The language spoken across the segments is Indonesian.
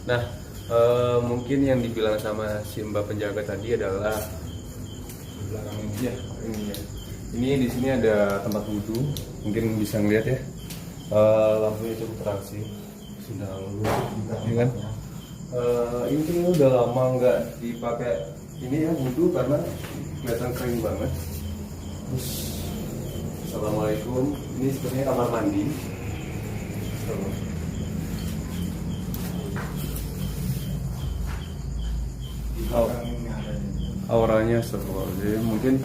Nah, mungkin yang dibilang sama si Mbak penjaga tadi adalah di belakang ini ya, ini ya. Ini di sini ada tempat wudhu, mungkin bisa ngeliat ya. Lampunya cukup terang sih, sudah ya kan. Ini udah lama nggak dipakai ini ya wudhu karena kelihatan kering banget. Terus, assalamualaikum. Ini sebenarnya kamar mandi. Auranya seperti mungkin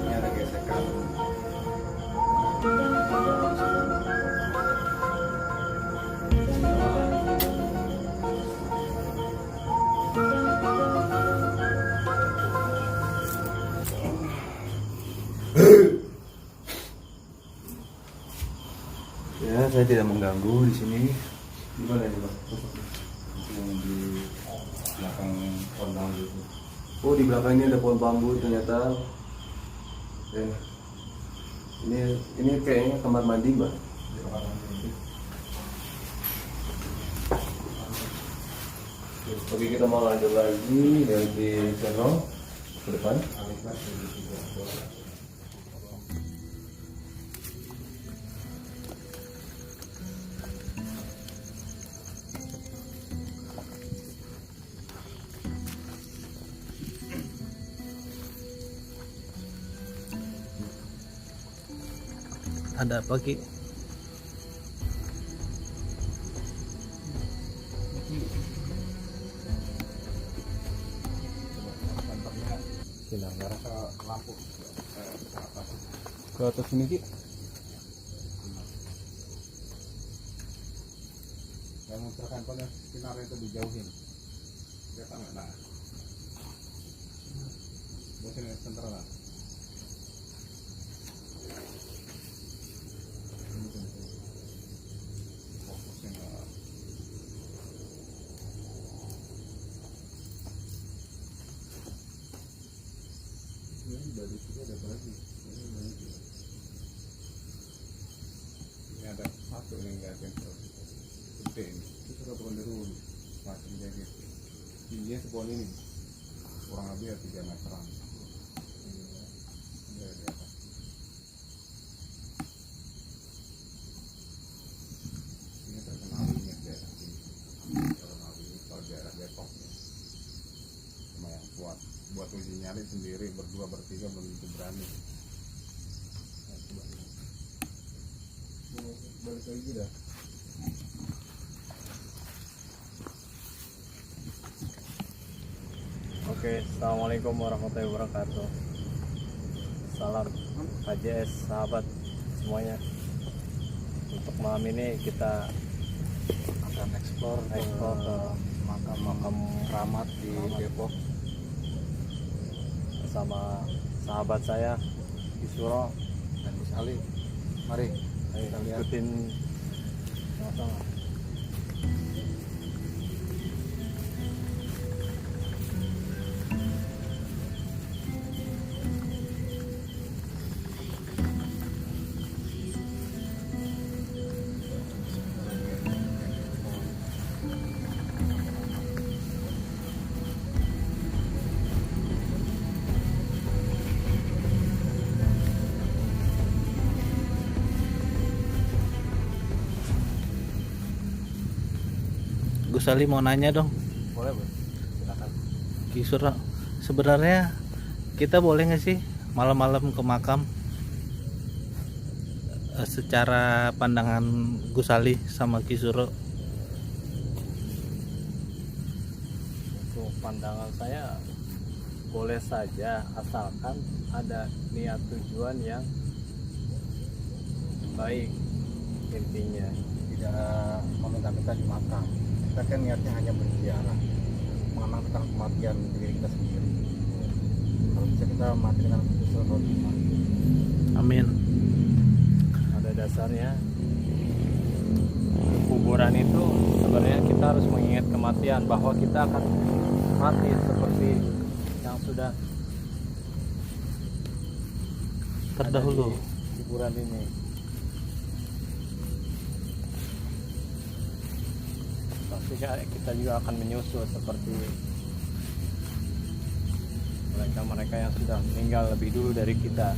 ada gesekan. ya saya tidak mengganggu di sini. Di mana ini, Pak? Yang di belakang kondang gitu. Oh, di belakang ini ada pohon bambu ternyata. Ya. Ini kayaknya kamar mandi, Mbak. Di belakang itu. Oke, kita mau lanjut lagi dari channel ke depan. Alifat dari 3. Ada apa Ki? Sinar ngerasa lampu atas. Ke atas sini, Ki. Yang muncul handphone sinar itu dijauhin. Dia tak nggak. Bosan sebentar lah. Dari sini ada apa lagi? Ini ada satu yang nggak ada gede ini. Itu sudah bukan dari dulu macam jadi tingginya sebuah ini kurang lebih ya 3 meteran. Dari di atas. Ini terkenal minyak daerah sini. Terkenal ini kalau daerah Depok ya. Lumayan kuat. Buat uji nyali sendiri berdua bertiga belum tentu berani. Balik lagi dah. Oke, assalamualaikum warahmatullahi wabarakatuh. Salam KJS sahabat semuanya. Untuk malam ini kita Akan eksplor ke makam-makam keramat di Depok. bersama sahabat saya Kisuro. Dan Gus Ali. Mari Ayo kita lihat. ikutin sama-sama. Gus Ali mau nanya dong, Boleh, Bu? Silakan. Kisuro, sebenarnya kita boleh nggak sih malam-malam ke makam? Secara pandangan Gus Ali sama Kisuro. Untuk pandangan saya boleh saja asalkan ada niat tujuan yang baik intinya. Tidak meminta-minta di makam. Kita kan niatnya hanya berziarah, mengenang kematian diri kita sendiri. Kalau bisa kita mati dengan husnul khotimah. Amin. Pada dasarnya kuburan itu sebenarnya kita harus mengingat kematian, bahwa kita akan mati seperti yang sudah Terdahulu. ada di kuburan ini. Pasti kita juga akan menyusul seperti mereka-mereka yang sudah meninggal lebih dulu dari kita.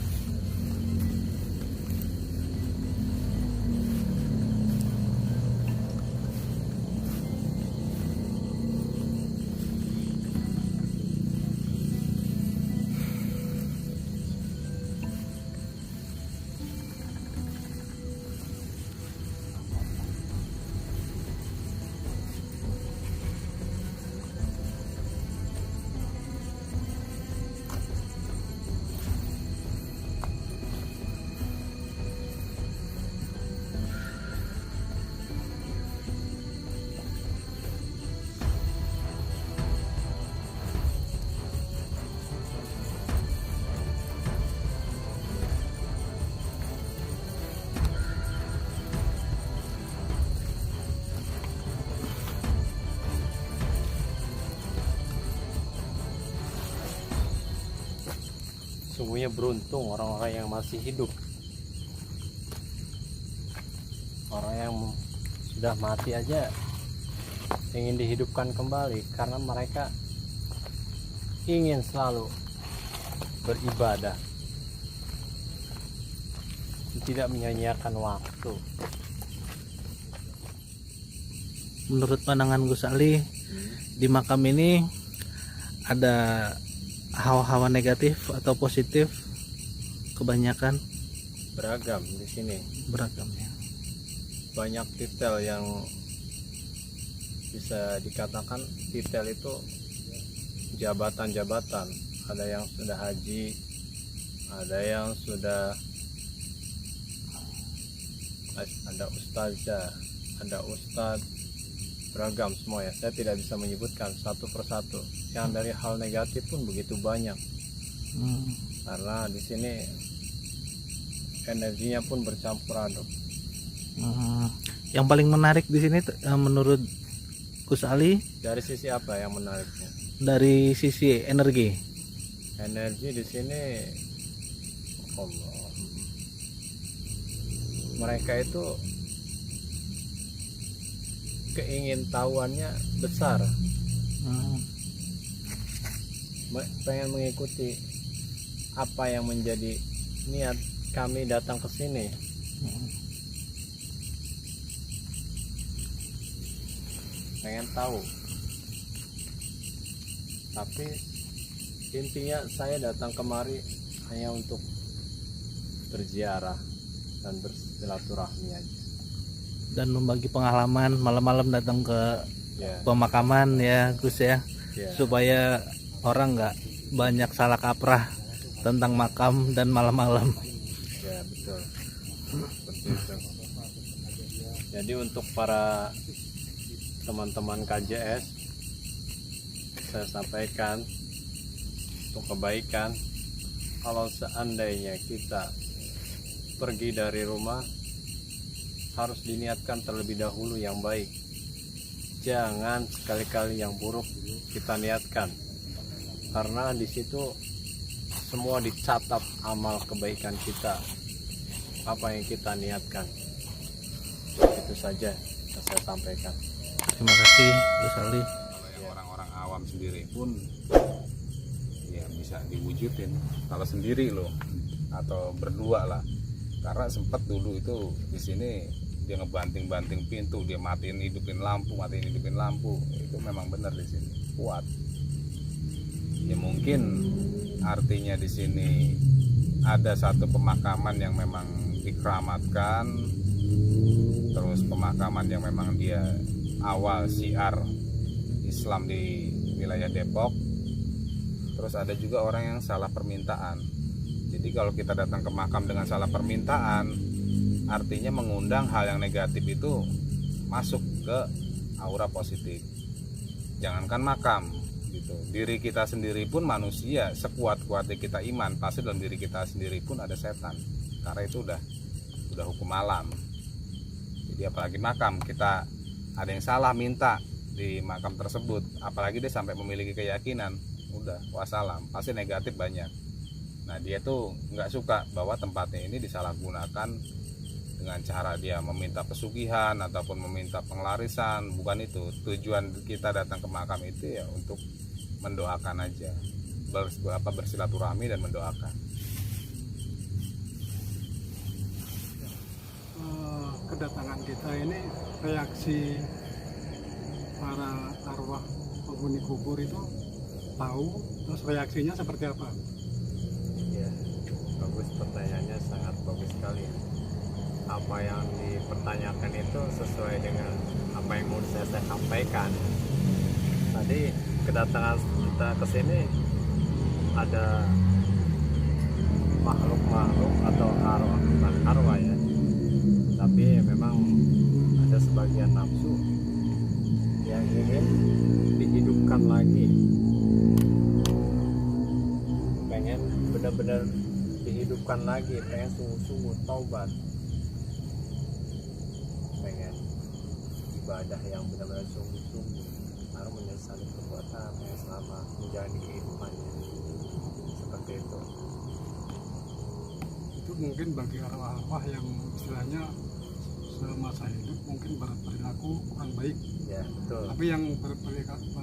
Sungguhnya beruntung orang-orang yang masih hidup. Orang yang sudah mati aja ingin dihidupkan kembali, karena mereka ingin selalu beribadah, tidak menyia-nyiakan waktu. Menurut pandangan Gus Ali, di makam ini ada hawa-hawa negatif atau positif? Kebanyakan Beragam di sini, beragam ya. banyak detail yang bisa dikatakan detail itu jabatan-jabatan. Ada yang sudah haji, ada yang sudah ada ustazah, ada ustadz, beragam semua ya. Saya tidak bisa menyebutkan satu persatu. Yang dari hal negatif pun begitu banyak, karena di sini energinya pun bercampur aduk. Yang paling menarik di sini menurut Gus Ali Dari sisi apa yang menariknya? dari sisi energi. Energi di sini, Allah, mereka itu keingintahuannya besar, pengen mengikuti apa yang menjadi niat kami datang ke sini. Pengen tahu, tapi intinya saya datang kemari hanya untuk berziarah dan bersilaturahmi aja, Dan membagi pengalaman malam-malam datang ke ya. pemakaman ya Gus ya, Ya. supaya orang nggak banyak salah kaprah tentang makam dan malam-malam. Ya betul, seperti itu. Jadi untuk para teman-teman KJS, saya sampaikan untuk kebaikan, kalau seandainya kita pergi dari rumah, harus diniatkan terlebih dahulu yang baik. Jangan sekali-kali yang buruk kita niatkan, karena di situ semua dicatat amal kebaikan kita, apa yang kita niatkan. Itu saja yang saya sampaikan. Terima kasih Gus Ali. Kalau yang orang-orang awam sendiri pun ya bisa diwujudin kalau sendiri loh, atau berdua lah. Karena sempat dulu itu di sini dia ngebanting-banting pintu, dia matiin hidupin lampu, itu memang benar di sini kuat. Ya mungkin artinya di sini ada satu pemakaman yang memang dikeramatkan, terus pemakaman yang memang dia awal syiar Islam di wilayah Depok. Terus ada juga orang yang salah permintaan. Jadi kalau kita datang ke makam dengan salah permintaan, artinya mengundang hal yang negatif itu masuk ke aura positif. Jangankan makam gitu, diri kita sendiri pun manusia, sekuat-kuatnya kita iman, pasti dalam diri kita sendiri pun ada setan. Karena itu udah hukum alam. Jadi apalagi makam, kita ada yang salah minta di makam tersebut, apalagi dia sampai memiliki keyakinan, udah wassalam, pasti negatif banyak. Nah dia tuh nggak suka bahwa tempatnya ini disalahgunakan dengan cara dia meminta pesugihan ataupun meminta penglarisan. Bukan itu tujuan kita datang ke makam itu, ya untuk mendoakan aja, bersilaturahmi dan mendoakan. Kedatangan kita ini, reaksi para arwah penghuni kubur itu tahu, terus reaksinya seperti apa? Ya, bagus, pertanyaannya sangat bagus sekali. Apa yang dipertanyakan itu sesuai dengan apa yang mau saya sampaikan. Tadi kedatangan kita ke sini ada makhluk-makhluk atau arwah, bukan arwah ya, tapi memang ada sebagian nafsu yang ingin dihidupkan lagi, pengen benar-benar dihidupkan lagi, pengen sungguh-sungguh taubat, pengen ibadah yang benar-benar sungguh-sungguh, harus menyesali perbuatan yang selama menjalani kehidupannya, seperti itu. Itu mungkin bagi arwah-arwah yang istilahnya semasa hidup mungkin berperilaku kurang baik, Ya, betul. tapi yang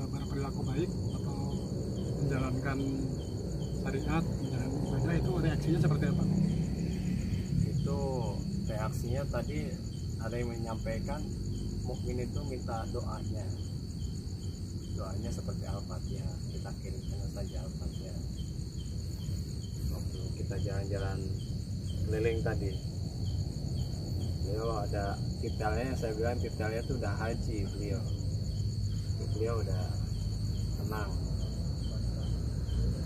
berperilaku baik atau menjalankan syariat, menjalankan ibadah, itu reaksinya seperti apa? Itu reaksinya tadi ada yang menyampaikan mukmin itu minta doanya seperti Al-Fatihah, kita kirimkan saja Al-Fatihah. Waktu kita jalan-jalan keliling tadi, beliau ada titelnya, saya bilang titelnya itu udah haji, beliau udah tenang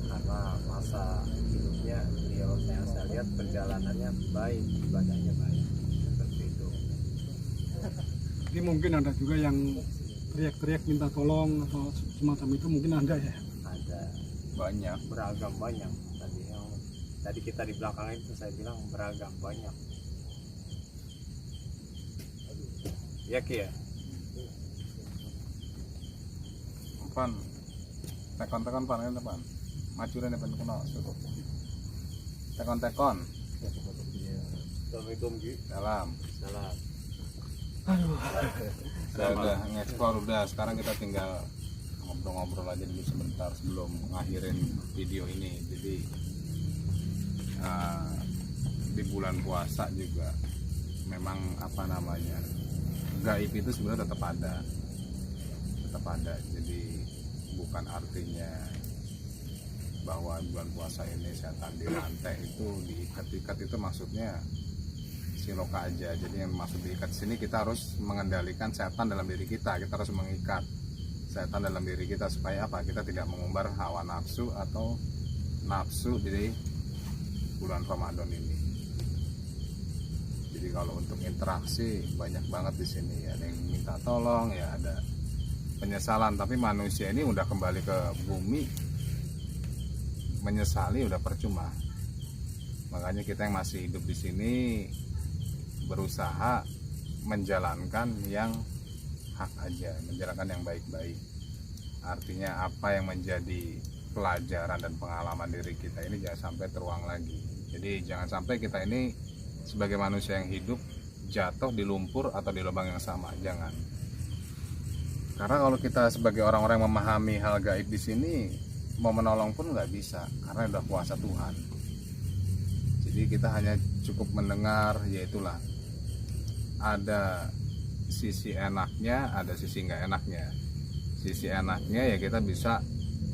karena masa hidupnya beliau, saya lihat perjalanannya baik, ibadahnya baik, seperti itu. Jadi mungkin ada juga yang teriak-teriak minta tolong atau semacam itu, mungkin ada ya? Ada Banyak. beragam, banyak. Tadi kita di belakang itu saya bilang beragam, banyak. Ya Ki ya? Pan, tekon pan ini pan, majuran depan kena tekon. Assalamualaikum Ki. Salam. Salam. Udah ngeksplor udah, sekarang kita tinggal ngobrol-ngobrol aja dulu sebentar sebelum ngakhirin video ini. Jadi di bulan puasa juga memang apa namanya, gaib itu sebenarnya tetap ada. Jadi bukan artinya bahwa bulan puasa ini setan dirantai itu diikat-ikat, itu maksudnya siloka aja. Jadi yang maksud diikat sini, kita harus mengendalikan setan dalam diri kita harus mengikat setan dalam diri kita supaya apa, kita tidak mengumbar hawa nafsu atau nafsu di bulan Ramadan ini. Jadi kalau untuk interaksi banyak banget di sini, ada yang minta tolong, ya ada penyesalan, tapi manusia ini udah kembali ke bumi, menyesali udah percuma. Makanya kita yang masih hidup di sini berusaha menjalankan yang hak aja, menjalankan yang baik-baik. Artinya apa yang menjadi pelajaran dan pengalaman diri kita ini jangan sampai terulang lagi. Jadi jangan sampai kita ini sebagai manusia yang hidup jatuh di lumpur atau di lubang yang sama, jangan. Karena kalau kita sebagai orang-orang yang memahami hal gaib di sini, mau menolong pun nggak bisa, karena udah kuasa Tuhan. Jadi kita hanya cukup mendengar, yaitulah ada sisi enaknya, ada sisi nggak enaknya. Sisi enaknya ya kita bisa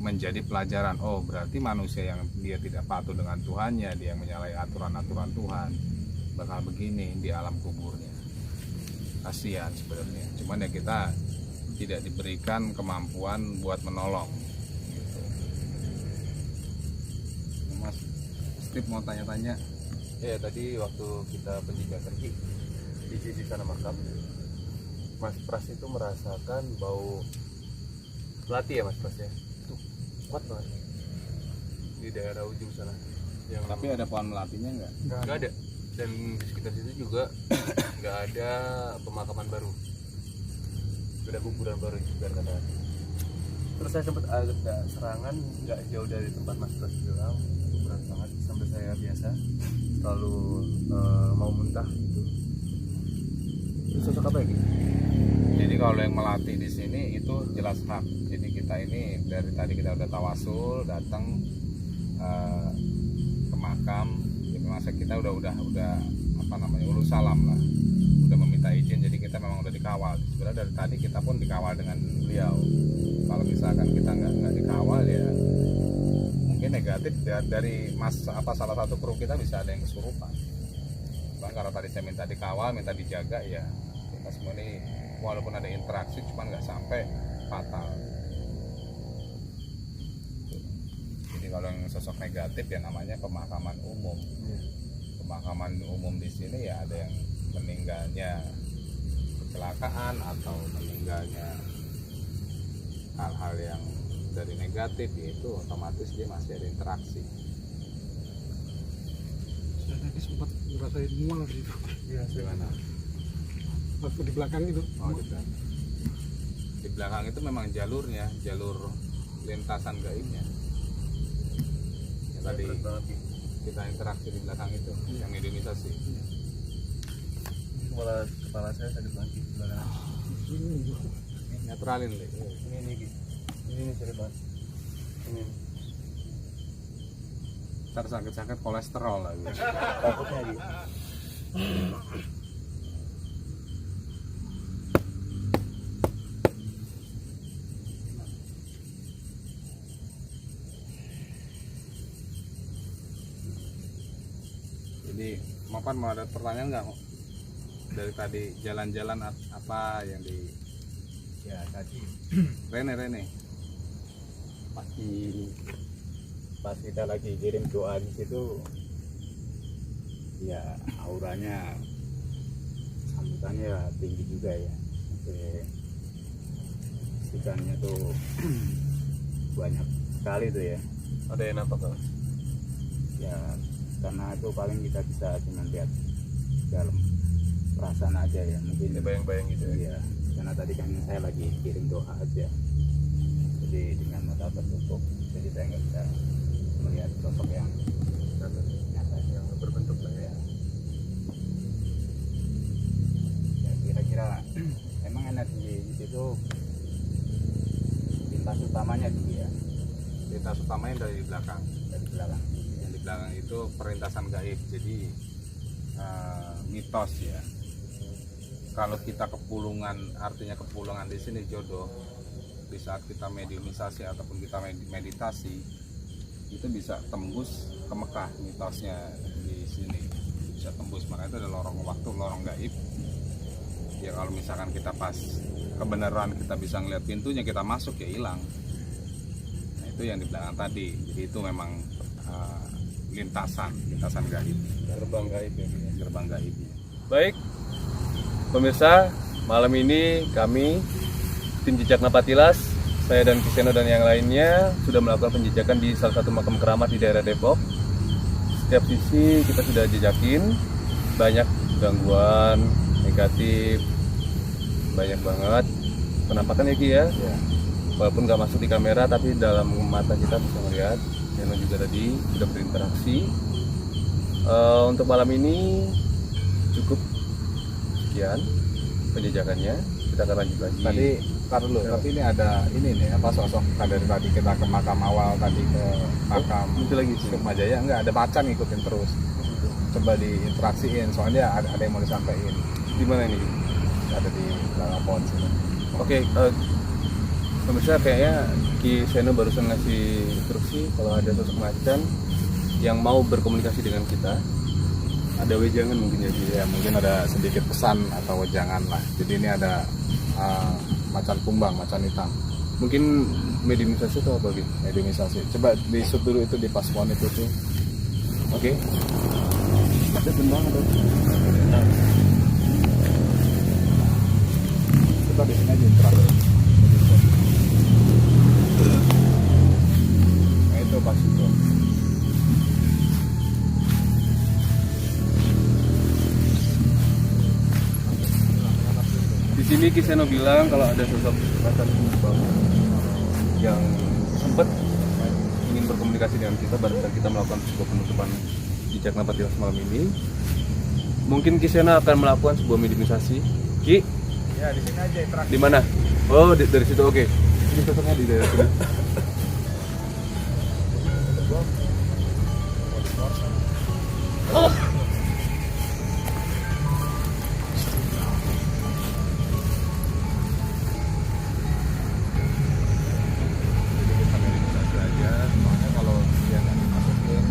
menjadi pelajaran, oh berarti manusia yang dia tidak patuh dengan Tuhannya, dia yang menyalahi aturan-aturan Tuhan, bakal begini di alam kuburnya. Kasihan sebenarnya, cuman ya kita tidak diberikan kemampuan buat menolong gitu. Steve mau tanya-tanya. Ya tadi waktu kita penjajakan di sisi sana makam, Mas Pras itu merasakan bau melati ya Mas Pras ya, itu kuat banget di daerah ujung sana. Yang Tapi ada pohon melatinya nggak? nggak ada, dan di sekitar situ juga nggak ada pemakaman baru, nggak ada kuburan baru juga kata. Terus saya sempat ada serangan nggak jauh dari tempat Mas Pras bilang, berat banget sampai saya biasa selalu mau muntah gitu. Itu sosok apa ya gitu? Jadi kalau yang melati di sini itu jelas hak. Jadi kita ini dari tadi kita udah tawasul datang ke makam. Jadi masa kita udah apa namanya ulul salam lah, udah meminta izin. Jadi kita memang udah dikawal. Sebenarnya dari tadi kita pun dikawal dengan beliau. Kalau misalkan kita nggak dikawal ya mungkin negatif dari salah satu kru kita bisa ada yang kesurupan. Bang, kalau tadi saya minta dikawal, minta dijaga ya kita semua ini walaupun ada interaksi cuman nggak sampai fatal. Jadi kalau yang sosok negatif ya namanya pemakaman umum. Pemakaman umum di sini ya ada yang meninggalnya kecelakaan atau meninggalnya hal-hal yang dari negatif, yaitu otomatis dia masih ada interaksi. Saya tadi sempat ngerasain mual gitu. Iya, gimana? Waktu di belakang itu. Oh, di belakang itu memang jalurnya, jalur lintasan gaibnya. Ya, tadi Berat banget gitu. kita interaksi di belakang itu, yang mediumisasi. Kepala saya sakit banget di belakang. Netralin deh. Ini sakit banget. Ini Ntar sakit-sakit kolesterol lagi. takutnya gitu. Jadi, Mapan mau ada pertanyaan nggak? Dari tadi jalan-jalan apa yang di Ya tadi Rene? pas kita lagi kirim doa di situ, ya auranya sambutannya ya tinggi juga ya. Ikannya tuh banyak sekali tuh ya. Ada yang nampak nggak? Ya karena itu paling kita bisa cuma lihat dalam perasaan aja ya, mungkin Ya, bayang-bayang gitu ya. iya, karena tadi kan saya lagi kirim doa aja, jadi dengan mata tertutup, jadi saya nggak bisa melihat sosok yang nyata Yang berbentuk lah ya. ya. Kira-kira emang energi di situ lintas utamanya dulu ya, lintas utamanya dari belakang. dari belakang. Yang di belakang itu perintasan gaib. Jadi mitos ya. Kalau kita kepulungan, artinya kepulungan di sini jodoh. Di saat kita mediumisasi ataupun kita meditasi, itu bisa tembus ke Mekah mitosnya di sini. Bisa tembus, makanya itu ada lorong waktu, lorong gaib. Ya kalau misalkan kita pas kebenaran kita bisa ngeliat pintunya, kita masuk ya hilang. Nah, itu yang di belakang tadi. Jadi itu memang lintasan gaib. Gerbang gaib ya. Gerbang gaibnya. Baik, pemirsa, malam ini kami tim Jejak Napatilas, saya dan Kiseno dan yang lainnya sudah melakukan penjejakan di salah satu makam keramat di daerah Depok. Setiap sisi kita sudah jejakin, banyak gangguan negatif, banyak banget penampakan ya Ki ya. Walaupun nggak masuk di kamera, tapi dalam mata kita bisa melihat. Kiseno juga tadi sudah berinteraksi. Untuk malam ini cukup sekian penjejakannya, kita akan lanjut lagi. Tadi tar dulu, tapi ini ada ini nih apa sosok dari tadi kita ke makam awal tadi ke makam itu lagi sih. Sukma Jaya, enggak ada macan ngikutin terus. Coba diinteraksiin, soalnya ada yang mau disampaikan. Di mana ini? Ada di belakang pohon sini. Oke, pemirsa kayaknya Ki Seno barusan ngasih instruksi kalau ada sosok macan yang mau berkomunikasi dengan kita, ada wejangan mungkin ya Ki. Ya mungkin ada sedikit pesan atau wejangan lah. Jadi ini ada macan kumbang, macan hitam. Mungkin mediumisasi atau apa Ki? Mediumisasi. Coba di shoot dulu itu di pas pohon itu tuh. Oke. Ada benang, ada. Kita di sini aja terakhir. Nah itu pas itu. Di sini Kiseno bilang kalau ada sosok Ratan Kumbang yang sempat ingin berkomunikasi dengan kita pada saat kita melakukan sebuah penutupan jejak Napatilas malam ini. Mungkin Kiseno akan melakukan sebuah mediumisasi. Ki, Ya di sini aja terakhir. di mana? Oh, dari situ. Oke. Ini sosoknya di daerah sini. Jadi kita verifikasi aja. Soalnya kalau dia nggak dimasukin,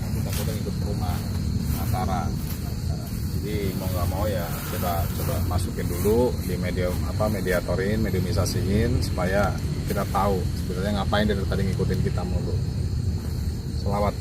nanti takutnya ikut ke rumah penasaran. Jadi mau nggak mau ya kita coba masukin dulu di mediatorin, mediumisasiin supaya kita tahu sebenarnya ngapain dia dari tadi ngikutin kita mulu. Selawat.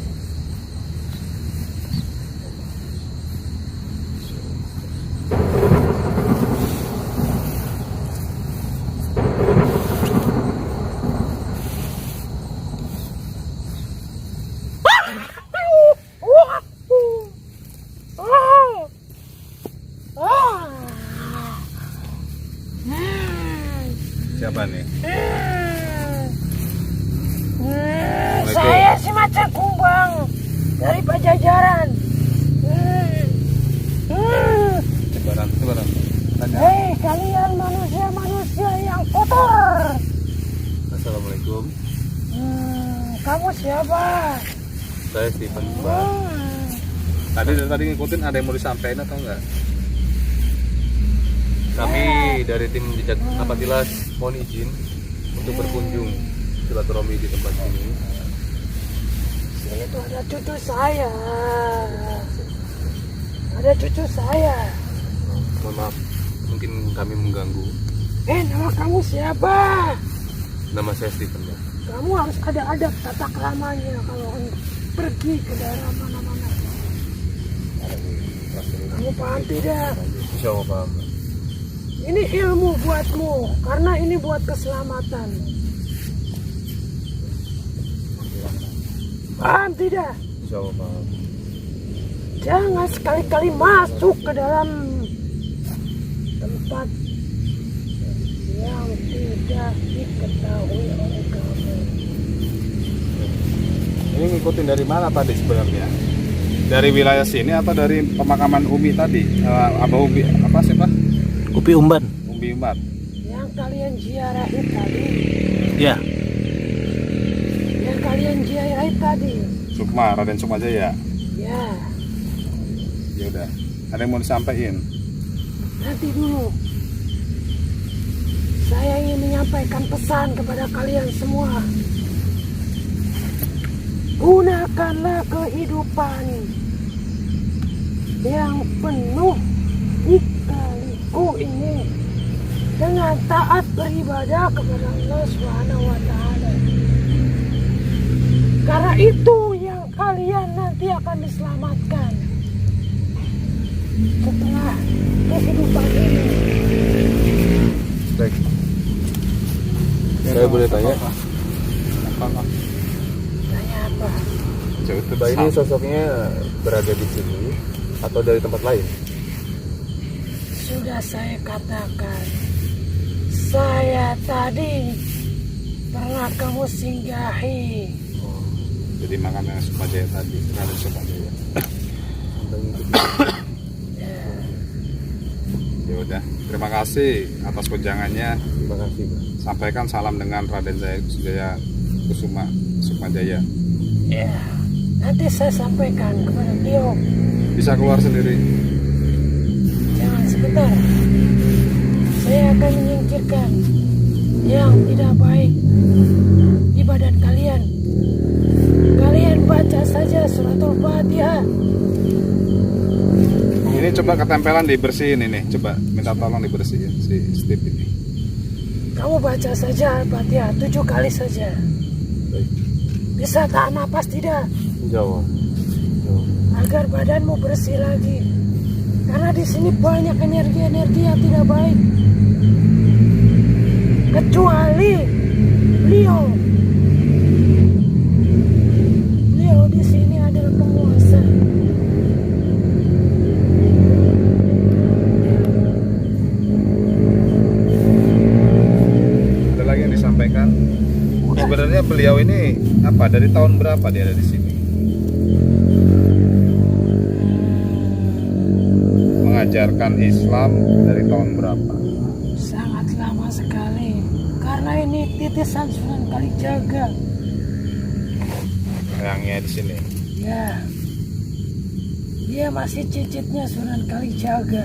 Siapa nih? Saya si Macan Kumbang dari Pajajaran. Sebaran. Tanya. Hei kalian manusia-manusia yang kotor. Assalamualaikum. Kamu siapa? Saya Stephen. Tadi ngikutin ada yang mau disampaikan atau enggak? Kami dari tim jejak Napatilas mohon izin untuk berkunjung silaturahmi di tempat ini. Itu ada cucu saya. Ada cucu saya. Mohon maaf, mungkin kami mengganggu. Nama kamu siapa? Nama saya Stephen. Ya. Kamu harus ada adab tata keramanya kalau pergi ke daerah mana-mana. Kamu paham tidak? Insya Allah paham. Ini ilmu buatmu, karena ini buat keselamatan. Paham tidak? Insya Allah paham. Jangan sekali-kali masuk ke dalam tempat yang tidak diketahui oleh kamu. Ini ngikutin dari mana tadi sebenarnya? Dari wilayah sini atau dari pemakaman Umi tadi? Abah Umi apa sih Pak? Upi Umban. Umi Umat. Yang kalian ziarahi tadi, Ya. yang kalian ziarahi tadi, Sukma, Raden Sukma Jaya. ya Ya udah. Ada yang mau disampaikan? nanti dulu. Saya ingin menyampaikan pesan kepada kalian semua. Gunakanlah kehidupan yang penuh lika-liku ini dengan taat beribadah kepada Allah Subhanahu wa Ta'ala. Karena itu yang kalian nanti akan diselamatkan setelah kehidupan ini. Baik. Saya boleh tanya? Tanya apa? Coba ini sosoknya berada di sini atau dari tempat lain? Sudah saya katakan, saya tadi pernah kamu singgahi. Jadi makamnya Sukma Jaya tadi, Raden Sukma Jaya. Ya udah, terima kasih atas kunjangannya. Terima kasih, Pak. Sampaikan salam dengan Raden Jaya Kusuma Sukma Jaya. Ya, nanti saya sampaikan kepada beliau. Bisa keluar sendiri. Jangan sebentar. Saya akan menyingkirkan yang tidak baik di badan kalian. Kalian baca saja suratul Fatihah. Ini coba ketempelan dibersihin ini. Coba minta tolong dibersihin si Steve ini. Kamu baca saja Al-Fatihah 7 kali saja. Baik. Bisa tahan napas tidak? Jawa. agar badanmu bersih lagi. Karena di sini banyak energi-energi yang tidak baik. Kecuali beliau. Beliau di sini adalah penguasa. Ada lagi yang disampaikan? Sebenarnya beliau ini apa? Dari tahun berapa dia ada di sini? Mengajarkan Islam dari tahun berapa? Sangat lama sekali. Karena ini titisan Sunan Kalijaga. Sayangnya di sini. Ya. Dia masih cicitnya Sunan Kalijaga.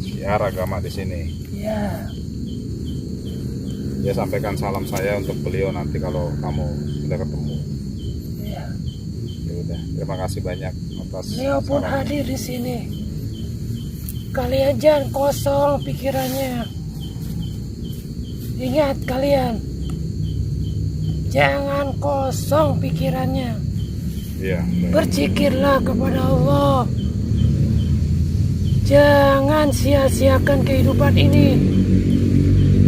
Siar agama di sini. Ya. Dia sampaikan salam saya untuk beliau nanti kalau kamu sudah ketemu. Ya. Ya udah, terima kasih banyak atas Beliau pun sarannya. hadir di sini. Kalian jangan kosong pikirannya. Ingat kalian, jangan kosong pikirannya. Iya. baik. Berzikirlah kepada Allah. Jangan sia-siakan kehidupan ini.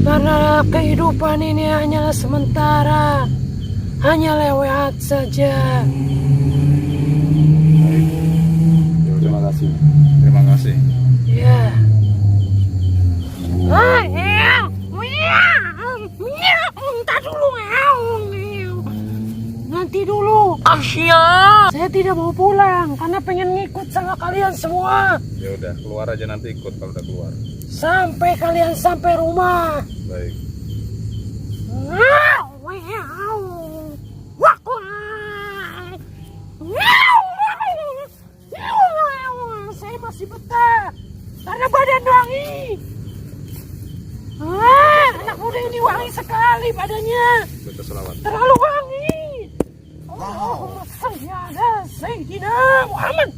Karena kehidupan ini hanyalah sementara. Hanya lewat saja. Terima kasih. Terima kasih. Ya. Entar dulu. Nanti dulu. Asia. Saya tidak mau pulang karena pengen ngikut sama kalian semua. Ya udah, keluar aja nanti ikut kalau udah keluar. Sampai kalian sampai rumah. Baik. Saya masih betah karena badan wangi. Anak muda ini wangi sekali badannya. Baca selawat. Terlalu wangi. Allahumma shalli ala Sayyidina Muhammad.